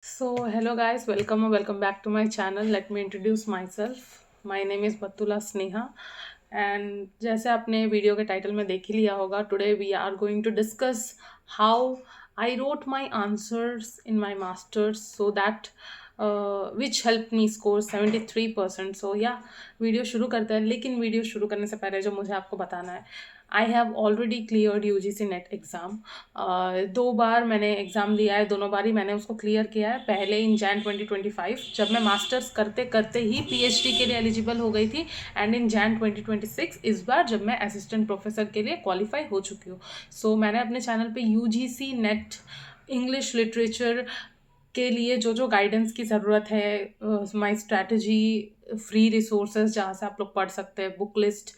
Hello guys, welcome or welcome back to my channel. Let me introduce myself. My name is Batula Sneha and जैसे आपने video के title में देख ही लिया होगा, today we are going to discuss how I wrote my answers in my masters so that which help me score 73%. So yeah video शुरू करते हैं, लेकिन वीडियो शुरू करने से पहले जो मुझे आपको बताना है, I have already cleared UGC net exam. 2 बार मैंने एग्ज़ाम दिया है, दोनों बार ही मैंने उसको क्लियर किया है. पहले इन जैन 2025 जब मैं मास्टर्स करते करते ही पीएचडी के लिए एलिजिबल हो गई थी, एंड इन जैन 2026 इस बार जब मैं असिस्टेंट प्रोफेसर के लिए क्वालिफाई हो चुकी हूँ. मैंने अपने चैनल पे यूजीसी नेट इंग्लिश लिटरेचर के लिए जो जो गाइडेंस की ज़रूरत है, माई स्ट्रैटेजी, फ्री रिसोर्सेज जहाँ से आप लोग पढ़ सकते हैं, बुक लिस्ट,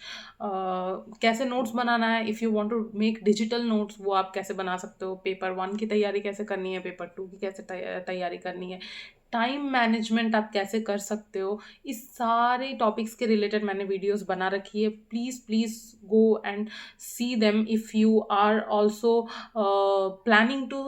कैसे नोट्स बनाना है, if you want to make digital notes वो आप कैसे बना सकते हो, पेपर 1 की तैयारी कैसे करनी है, पेपर 2 की कैसे तैयारी करनी है, टाइम मैनेजमेंट आप कैसे कर सकते हो, इस सारे टॉपिक्स के रिलेटेड मैंने वीडियोस बना रखी है. Please please go and see them if you are also planning to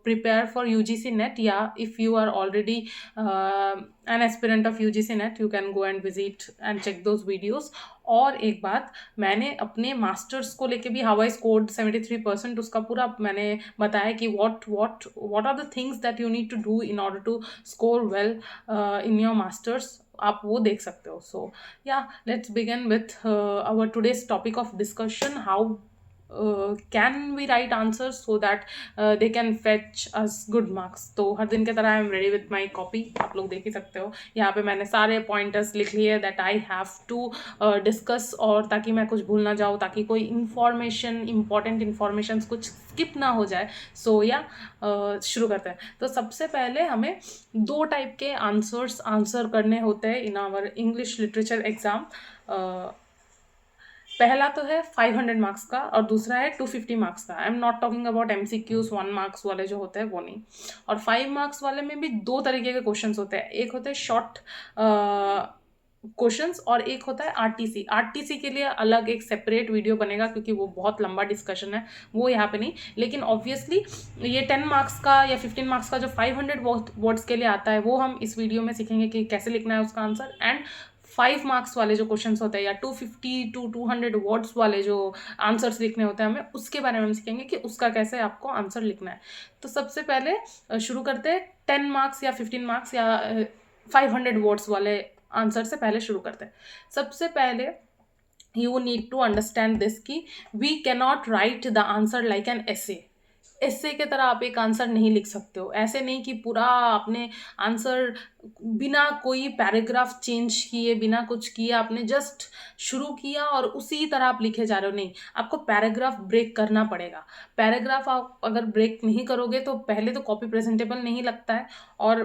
prepare for UGC NET, या if you are already an aspirant of UGC NET, you can go and visit and check those videos. और एक बात, मैंने अपने masters को लेके भी how I scored 73%, उसका पूरा मैंने बताया कि what are the things that you need to do in order to score well in your masters. आप वो देख सकते हो. Let's begin with our today's topic of discussion. How can we write answers so that they can fetch us good marks. तो हर दिन की तरह I am ready with my copy, आप लोग देख ही सकते हो. यहाँ पे मैंने सारे पॉइंटर्स लिख लिए that I have to discuss, और ताकि मैं कुछ भूल ना जाऊँ, ताकि कोई इंपॉर्टेंट इन्फॉर्मेशन कुछ स्किप ना हो जाए. शुरू करते हैं. तो सबसे पहले हमें 2 टाइप के आंसर करने होते हैं in our English literature exam. पहला तो है 500 मार्क्स का और दूसरा है 250 मार्क्स का. I am not talking about MCQs 1 marks वाले जो होते हैं वो नहीं. और 5 मार्क्स वाले में भी 2 तरीके के क्वेश्चंस होते हैं. एक होते हैं शॉर्ट क्वेश्चंस और एक होता है आरटीसी के लिए अलग एक सेपरेट वीडियो बनेगा, क्योंकि वो बहुत लंबा डिस्कशन है, वो यहाँ पे नहीं. लेकिन ऑब्वियसली ये 10 मार्क्स का या 15 मार्क्स का जो 500 वर्ड्स के लिए आता है वो हम इस वीडियो में सीखेंगे कि कैसे लिखना है उसका आंसर. एंड 5 मार्क्स वाले जो क्वेश्चंस होते हैं या 250 to 200 वर्ड्स वाले जो आंसर्स लिखने होते हैं, हमें उसके बारे में हम सीखेंगे कि उसका कैसे आपको आंसर लिखना है. तो सबसे पहले शुरू करते हैं 10 मार्क्स या 15 मार्क्स या 500 वर्ड्स वाले आंसर से पहले शुरू करते हैं. सबसे पहले you need to understand this कि we cannot write the answer like an ऐसे के तरह आप एक आंसर नहीं लिख सकते हो. ऐसे नहीं कि पूरा आपने आंसर बिना कोई पैराग्राफ चेंज किए, बिना कुछ किए आपने जस्ट शुरू किया और उसी तरह आप लिखे जा रहे हो. नहीं, आपको पैराग्राफ ब्रेक करना पड़ेगा. पैराग्राफ आप अगर ब्रेक नहीं करोगे तो पहले तो कॉपी प्रेजेंटेबल नहीं लगता है, और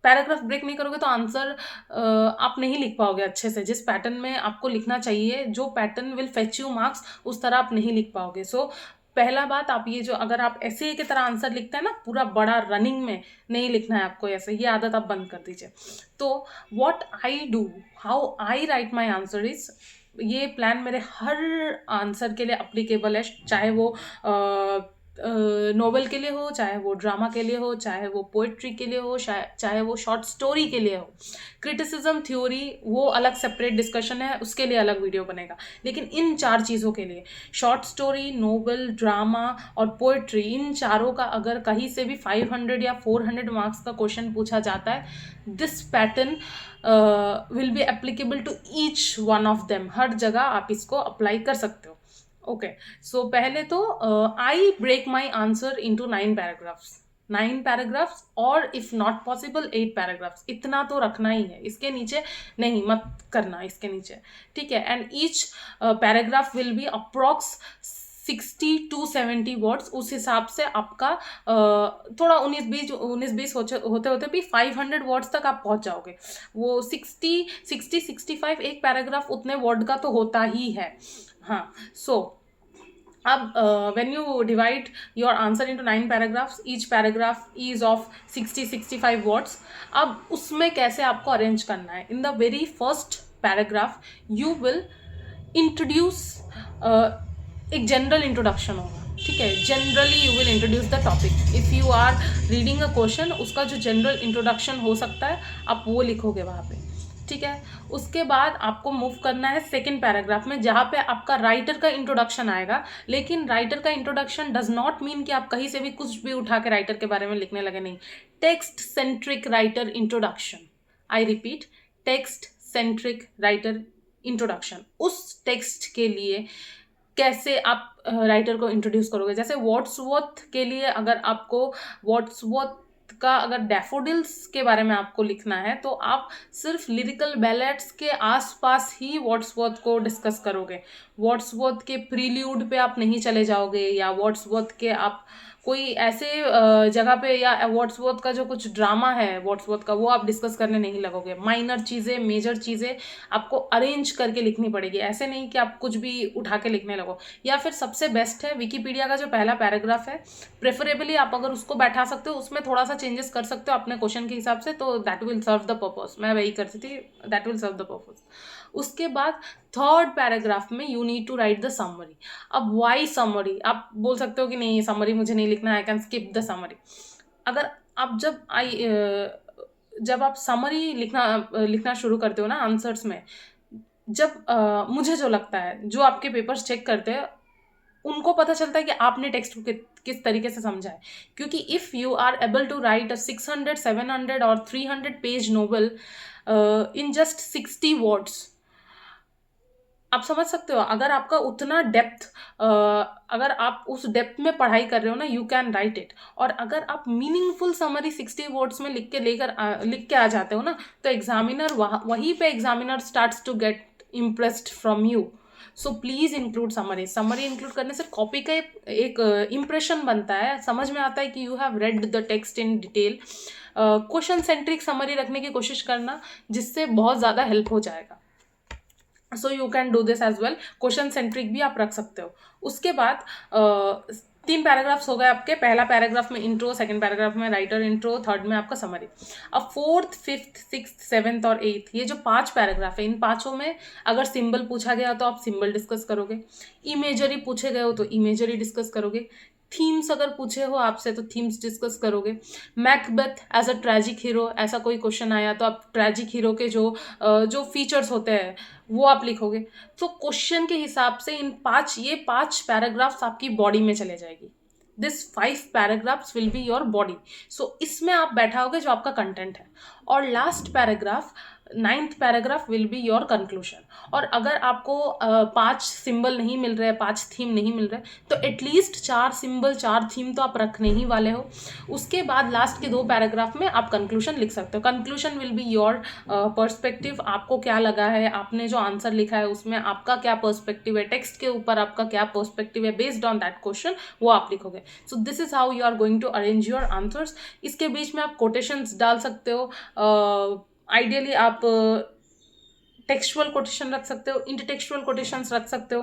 पैराग्राफ ब्रेक नहीं करोगे तो आंसर आप नहीं लिख पाओगे अच्छे से. जिस पैटर्न में आपको लिखना चाहिए, जो pattern will fetch you marks, उस तरह आप नहीं लिख पाओगे. पहला बात, आप ये जो अगर आप ऐसे की तरह आंसर लिखते हैं ना, पूरा बड़ा रनिंग में नहीं लिखना है आपको ऐसे, ये आदत आप बंद कर दीजिए. तो what I do, how I right my answer is, ये प्लान मेरे हर आंसर के लिए अप्लीकेबल है, चाहे वो नोवेल के लिए हो, चाहे वो ड्रामा के लिए हो, चाहे वो पोइट्री के लिए हो, चाहे वो शॉर्ट स्टोरी के लिए हो. क्रिटिसिज्म थ्योरी वो अलग सेपरेट डिस्कशन है, उसके लिए अलग वीडियो बनेगा. लेकिन इन 4 चीज़ों के लिए, शॉर्ट स्टोरी, नोवेल, ड्रामा और पोइट्री, इन चारों का अगर कहीं से भी 500 या 400 मार्क्स का क्वेश्चन पूछा जाता है, this pattern will be applicable to each one of them. हर जगह आप इसको अप्लाई कर सकते हो. ओके, सो पहले तो I break my answer into 9 paragraphs और इफ नॉट पॉसिबल 8 पैराग्राफ्स. इतना तो रखना ही है, इसके नीचे नहीं, मत करना इसके नीचे, ठीक है. And each paragraph will B approx 60 to 70 words. उस हिसाब से आपका थोड़ा 19-20 होते होते भी 500 वर्ड्स तक आप पहुंच जाओगे. वो 60-65 एक पैराग्राफ उतने वर्ड का तो होता ही है. हाँ, अब when you divide your answer into 9 paragraphs, each paragraph is of 60-65 words. अब उसमें कैसे आपको अरेंज करना है, in the very first paragraph you will introduce एक जनरल इंट्रोडक्शन होगा. ठीक है, generally you will introduce the topic. If you are reading a question, उसका जो जनरल इंट्रोडक्शन हो सकता है आप वो लिखोगे वहाँ पे, ठीक है। उसके बाद आपको मूव करना है सेकेंड पैराग्राफ में, जहाँ पे आपका राइटर का इंट्रोडक्शन आएगा। लेकिन राइटर का इंट्रोडक्शन डज नॉट मीन कि आप कहीं से भी कुछ भी उठा के राइटर के बारे में लिखने लगे, नहीं। Text centric writer introduction, I repeat, text centric writer introduction. उस टेक्स्ट के लिए कैसे आप राइटर को इंट्रोड्यूस करोगे। जैसे वर्ड्सवर्थ के लिए अगर आपको वर्ड्सवर्थ का अगर डैफोडिल्स के बारे में आपको लिखना है, तो आप सिर्फ लिरिकल बैलेट्स के आसपास ही वर्ड्सवर्थ को डिस्कस करोगे। वर्ड्सवर्थ के प्रील्यूड पे आप नहीं चले जाओगे, या वर्ड्सवर्थ के आप कोई ऐसे जगह पे, या वर्ड्सवर्थ का जो कुछ ड्रामा है वर्ड्सवर्थ का, वो आप डिस्कस करने नहीं लगोगे। माइनर चीज़ें, मेजर चीज़ें आपको अरेंज करके लिखनी पड़ेगी। ऐसे नहीं कि आप कुछ भी उठा के लिखने लगो। या फिर सबसे बेस्ट है विकिपीडिया का जो पहला पैराग्राफ है, प्रेफरेबली आप अगर उसको बैठा सकते हो, उसमें थोड़ा सा चेंजेस कर सकते हो अपने क्वेश्चन के हिसाब से, तो that will serve the purpose. मैं वही करती थी, that will serve the purpose. उसके बाद थर्ड पैराग्राफ में you need to write the summary. अब वाई समरी? आप बोल सकते हो कि नहीं समरी मुझे नहीं लिखना है, I can skip the summary. अगर आप जब आप समरी लिखना शुरू करते हो ना आंसर्स में, जब मुझे जो लगता है, जो आपके पेपर्स चेक करते हैं उनको पता चलता है कि आपने टेक्स्ट को किस तरीके से समझा है। क्योंकि if you are able to write a 600, 700 और 300 page novel in just 60 words, आप समझ सकते हो। अगर आपका उतना डेप्थ, अगर आप उस डेप्थ में पढ़ाई कर रहे हो ना, यू कैन राइट इट। और अगर आप मीनिंगफुल समरी 60 वर्ड्स में लिख के आ जाते हो ना, तो एग्जामिनर वहीं पे examiner starts to get impressed from you. So please include summary. Summary include करने से कॉपी का एक इम्प्रेशन बनता है, समझ में आता है कि you have read the text in detail. Question centric summary रखने की कोशिश करना, जिससे बहुत ज़्यादा हेल्प हो जाएगा। So you can do this as well. Question centric भी आप रख सकते हो। उसके बाद 3 पैराग्राफ्स हो गए आपके। पहला पैराग्राफ में इंट्रो, सेकंड पैराग्राफ में राइटर इंट्रो, थर्ड में आपका समरी। अब फोर्थ, फिफ्थ, सिक्स्थ, सेवेंथ और एट्थ, ये जो 5 पैराग्राफ है, इन पाँचों में अगर सिंबल पूछा गया तो आप सिंबल डिस्कस करोगे। इमेजरी पूछे गए हो तो इमेजरी डिस्कस करोगे। थीम्स अगर पूछे हो आपसे तो थीम्स डिस्कस करोगे। Macbeth as a tragic hero, ऐसा कोई क्वेश्चन आया तो आप ट्रेजिक हीरो के जो फीचर्स होते हैं वो आप लिखोगे। तो क्वेश्चन के हिसाब से ये पांच पैराग्राफ्स आपकी बॉडी में चले जाएगी। This 5 paragraphs will be your body. So इसमें आप बैठाओगे जो आपका कंटेंट है। और last paragraph, 9th paragraph will be your conclusion. और अगर आपको 5 सिंबल नहीं मिल रहे, 5 थीम नहीं मिल रहे, तो एटलीस्ट 4 सिंबल, 4 थीम तो आप रखने ही वाले हो। उसके बाद लास्ट के 2 पैराग्राफ में आप कंक्लूजन लिख सकते हो। Conclusion will be your perspective. आपको क्या लगा है, आपने जो आंसर लिखा है उसमें आपका क्या पर्सपेक्टिव है, टेक्स्ट के ऊपर आपका क्या पर्सपेक्टिव है, बेस्ड ऑन दैट क्वेश्चन वो आप लिखोगे। So this is how you are going to arrange your answers. इसके बीच में आप कोटेशंस डाल सकते हो। आइडियली आप टेक्सचुअल कोटेशन रख सकते हो, इंटरटेक्सचुअल कोटेशंस रख सकते हो,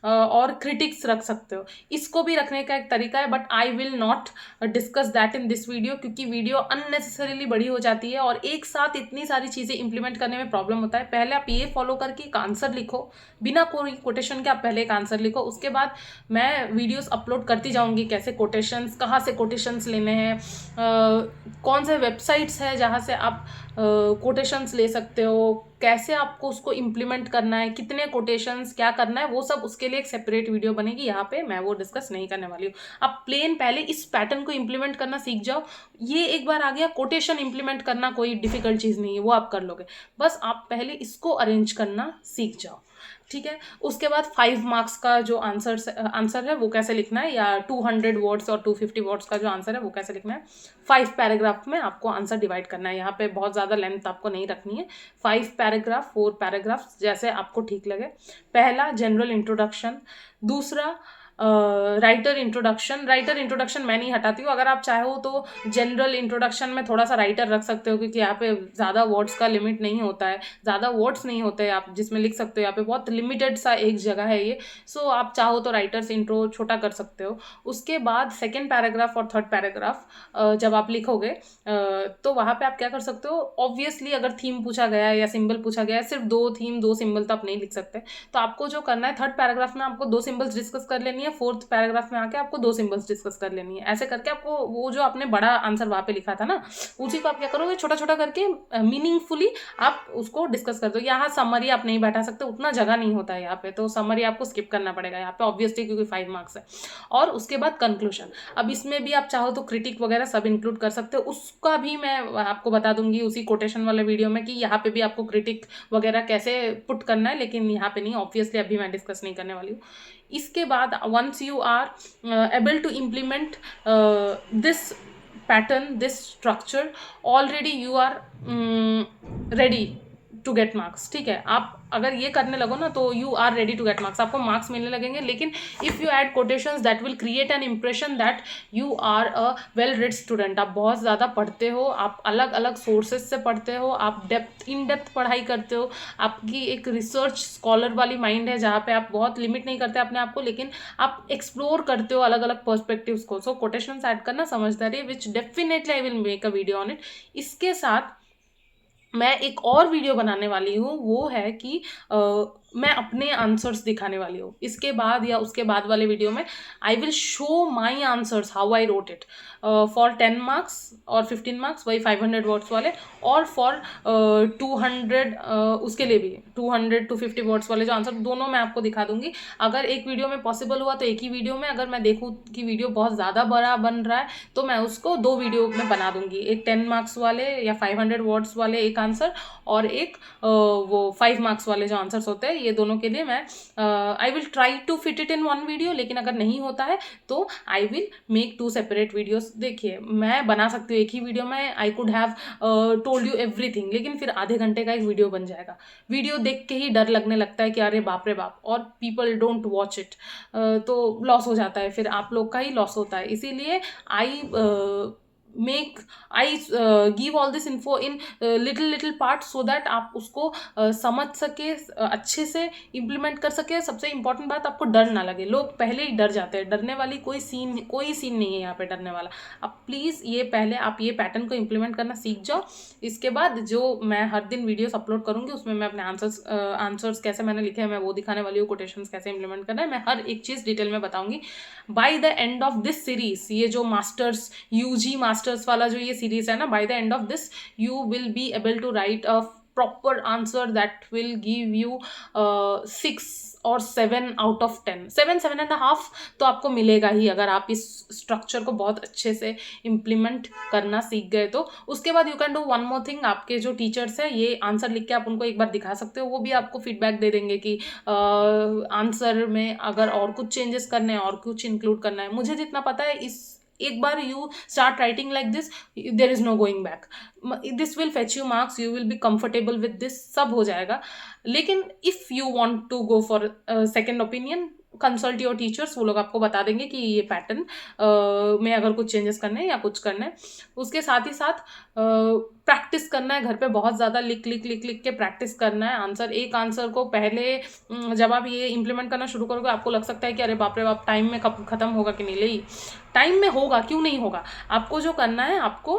और क्रिटिक्स रख सकते हो। इसको भी रखने का एक तरीका है, but I will not discuss that in this video, क्योंकि वीडियो अननेसेसरीली बड़ी हो जाती है और एक साथ इतनी सारी चीज़ें इंप्लीमेंट करने में प्रॉब्लम होता है। पहले आप ये फॉलो करके एक आंसर लिखो, बिना कोई कोटेशन के आप पहले एक आंसर लिखो। उसके बाद मैं वीडियोस अपलोड करती जाऊंगी, कैसे कोटेशंस, कहाँ से कोटेशंस लेने हैं, कौन से वेबसाइट्स है जहाँ से आप कोटेशंस ले सकते हो, कैसे आपको उसको इम्प्लीमेंट करना है, कितने कोटेशंस, क्या करना है, वो सब उसके लिए एक सेपरेट वीडियो बनेगी। यहाँ पे मैं वो डिस्कस नहीं करने वाली हूँ। आप प्लेन पहले इस पैटर्न को इम्प्लीमेंट करना सीख जाओ। ये एक बार आ गया, कोटेशन इम्प्लीमेंट करना कोई डिफिकल्ट चीज़ नहीं है, वो आप कर लोगे। बस आप पहले इसको अरेंज करना सीख जाओ, ठीक है। उसके बाद 5 मार्क्स का जो आंसर है वो कैसे लिखना है, या 200 वर्ड्स और 250 वर्ड्स का जो आंसर है वो कैसे लिखना है, 5 पैराग्राफ में आपको आंसर डिवाइड करना है। यहाँ पे बहुत ज़्यादा लेंथ आपको नहीं रखनी है। 5 पैराग्राफ, 4 पैराग्राफ, जैसे आपको ठीक लगे। पहला जनरल इंट्रोडक्शन, दूसरा राइटर इंट्रोडक्शन मैं नहीं हटाती हूँ। अगर आप चाहो तो जनरल इंट्रोडक्शन में थोड़ा सा राइटर रख सकते हो, क्योंकि यहाँ पे ज़्यादा वर्ड्स का लिमिट नहीं होता है, ज़्यादा वर्ड्स नहीं होते हैं आप जिसमें लिख सकते हो। यहाँ पे बहुत लिमिटेड सा एक जगह है ये। सो आप चाहो तो राइटर्स इंट्रो छोटा कर सकते हो। उसके बाद सेकेंड पैराग्राफ और थर्ड पैराग्राफ जब आप लिखोगे तो वहाँ पे आप क्या कर सकते हो, ऑब्वियसली अगर थीम पूछा गया है या सिंबल पूछा गया है, सिर्फ 2 थीम 2 सिंबल तो आप नहीं लिख सकते। तो आपको जो करना है, थर्ड पैराग्राफ में आपको 2 सिंबल्स डिस्कस कर लेनी है, है, 4th पैराग्राफ में आके आपको 2 सिंबल्स डिस्कस कर लेनी है। ऐसे करके आपको वो जो आपने बड़ा आंसर वहाँ पे लिखा था ना, उसी को आप क्या करोगे, छोटा छोटा करके मीनिंगफुली आप उसको डिस्कस कर दो। यहाँ समरी आप नहीं बैठा सकते, उतना जगह नहीं होता है यहाँ पे, तो समरी आपको स्किप करना पड़ेगा यहाँ पे ऑब्वियसली, क्योंकि 5 मार्क्स है। और उसके बाद कंक्लूजन। अब इसमें भी आप चाहो तो क्रिटिक वगैरह सब इंक्लूड कर सकते हो, उसका भी मैं आपको बता दूंगी उसी कोटेशन वाले वीडियो में कि यहाँ पे भी आपको क्रिटिक वगैरह कैसे पुट करना है, लेकिन यहाँ पे नहीं, ऑब्वियसली अभी मैं डिस्कस नहीं करने वाली हूँ। इसके बाद once you are able to implement this pattern, this structure, already you are ready to get marks. ठीक है, आप अगर ये करने लगो ना तो you are ready to get marks, आपको मार्क्स मिलने लगेंगे। लेकिन if you add quotations that will create an impression that you are a well read student, आप बहुत ज़्यादा पढ़ते हो, आप अलग अलग सोर्सेज से पढ़ते हो, आप इन डेप्थ पढ़ाई करते हो, आपकी एक रिसर्च स्कॉलर वाली माइंड है जहाँ पे आप बहुत लिमिट नहीं करते अपने आप को, लेकिन आप एक्सप्लोर करते हो अलग अलग पर्सपेक्टिव्स को। सो कोटेशंस ऐड करना समझदारी, विच definitely I will make a video on it. इसके साथ मैं एक और वीडियो बनाने वाली हूँ, वो है कि मैं अपने आंसर्स दिखाने वाली हूँ। इसके बाद या उसके बाद वाले वीडियो में I will show my answers, how I wrote it, for 10 marks और 15 मार्क्स, वही 500 वर्ड्स वाले, और फॉर 200 उसके लिए भी 200 to 50 वर्ड्स वाले जो आंसर, दोनों मैं आपको दिखा दूंगी। अगर एक वीडियो में पॉसिबल हुआ तो एक ही वीडियो में, अगर मैं देखूँ कि वीडियो बहुत ज़्यादा बड़ा बन रहा है तो मैं उसको 2 वीडियो में बना दूंगी, एक 10 मार्क्स वाले या 500 वर्ड्स वाले एक आंसर, और एक वो 5 मार्क्स वाले जो आंसर्स होते हैं, ये दोनों के लिए मैं I will try to fit it in 1 video. लेकिन अगर नहीं होता है तो I will make 2 separate videos. देखिए, मैं बना सकती हूँ एक ही वीडियो में, I could have told you everything, लेकिन फिर आधे घंटे का एक वीडियो बन जाएगा। वीडियो देख के ही डर लगने लगता है कि अरे बाप रे बाप, और पीपल डोंट वॉच इट, तो लॉस हो जाता है, फिर आप लोग का ही लॉस होता है। इसीलिए I give all this info in little part, so that आप उसको समझ सके, अच्छे से इम्प्लीमेंट कर सके। सबसे इंपॉर्टेंट बात, आपको डर ना लगे। लोग पहले ही डर जाते हैं, डरने वाली कोई सीन नहीं है यहाँ पे डरने वाला। आप प्लीज़ ये पहले आप ये पैटर्न को इम्प्लीमेंट करना सीख जाओ। इसके बाद जो मैं हर दिन वीडियोस अपलोड करूँगी उसमें मैं अपने आंसर्स कैसे मैंने लिखे हैं मैं वो दिखाने वाली हूँ, कोटेशंस कैसे इम्प्लीमेंट करना है, मैं हर एक चीज़ डिटेल में बताऊँगी। Bye the end of this series, ये जो मास्टर्स UG मास्टर्स वाला जो ये सीरीज है ना, by the end of this you will be able to write a proper answer that will give you 6 और 7 आउट ऑफ 10, 7.5 तो आपको मिलेगा ही, अगर आप इस स्ट्रक्चर को बहुत अच्छे से इम्प्लीमेंट करना सीख गए तो। उसके बाद you can do one more thing, आपके जो टीचर्स हैं ये आंसर लिख के आप उनको एक बार दिखा सकते हो, वो भी आपको फीडबैक दे देंगे कि आंसर में अगर और कुछ चेंजेस करने हैं और कुछ इंक्लूड करना है। मुझे जितना पता है, इस एक बार you start writing like this, there is no going back, this will fetch you marks, you will be comfortable with this, सब हो जाएगा। लेकिन if you want to go for second opinion, consult your teachers, वो लोग आपको बता देंगे कि ये पैटर्न में अगर कुछ चेंजेस करने हैं या कुछ करना है। उसके साथ ही साथ प्रैक्टिस करना है, घर पे बहुत ज़्यादा लिख के प्रैक्टिस करना है आंसर। एक आंसर को पहले जब आप ये इम्प्लीमेंट करना शुरू करोगे आपको लग सकता है कि अरे बाप रे बाप, टाइम में कब खत्म होगा कि नहीं, ले टाइम में होगा, क्यों नहीं होगा। आपको जो करना है, आपको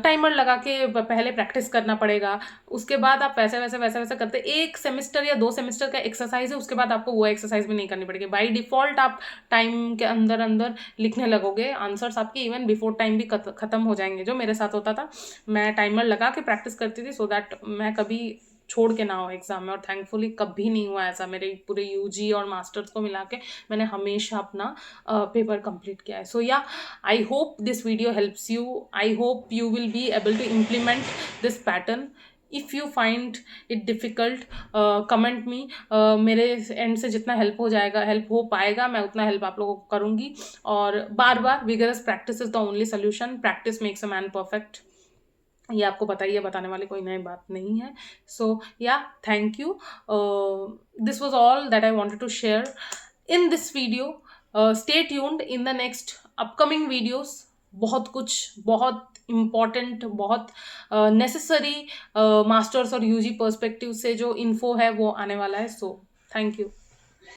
टाइमर लगा के पहले प्रैक्टिस करना पड़ेगा। उसके बाद आप वैसे करते, 1 सेमेस्टर या 2 सेमेस्टर का एक्सरसाइज है, उसके बाद आपको वो एक्सरसाइज भी नहीं करनी पड़ेगी। बाई डिफ़ॉल्ट आप टाइम के अंदर लिखने लगोगे, आंसर्स आपके इवन बिफोर टाइम भी खत्म हो जाएंगे, जो मेरे साथ होता था। मैं टाइमर लगा के प्रैक्टिस करती थी, सो दैट मैं कभी छोड़ के ना हो एग्जाम में, और थैंकफुली कभी नहीं हुआ ऐसा। मेरे पूरे UG और मास्टर्स को मिला के मैंने हमेशा अपना पेपर कंप्लीट किया है। So yeah, I hope this video helps you, I hope you will be able to implement this pattern. If you find it difficult, comment me, मेरे एंड से जितना हेल्प हो पाएगा मैं उतना हेल्प आप लोगों को करूँगी। और बार बार vigorous practice is the only solution, practice makes a man perfect, ये आपको बताइए, बताने वाली कोई नई बात नहीं है। So yeah, thank you, this was all that I wanted to share in this video. Stay tuned in the next upcoming videos, बहुत कुछ, बहुत इम्पॉर्टेंट, बहुत नेसेसरी मास्टर्स और UG पर्सपेक्टिव से जो इन्फो है वो आने वाला है। So thank you.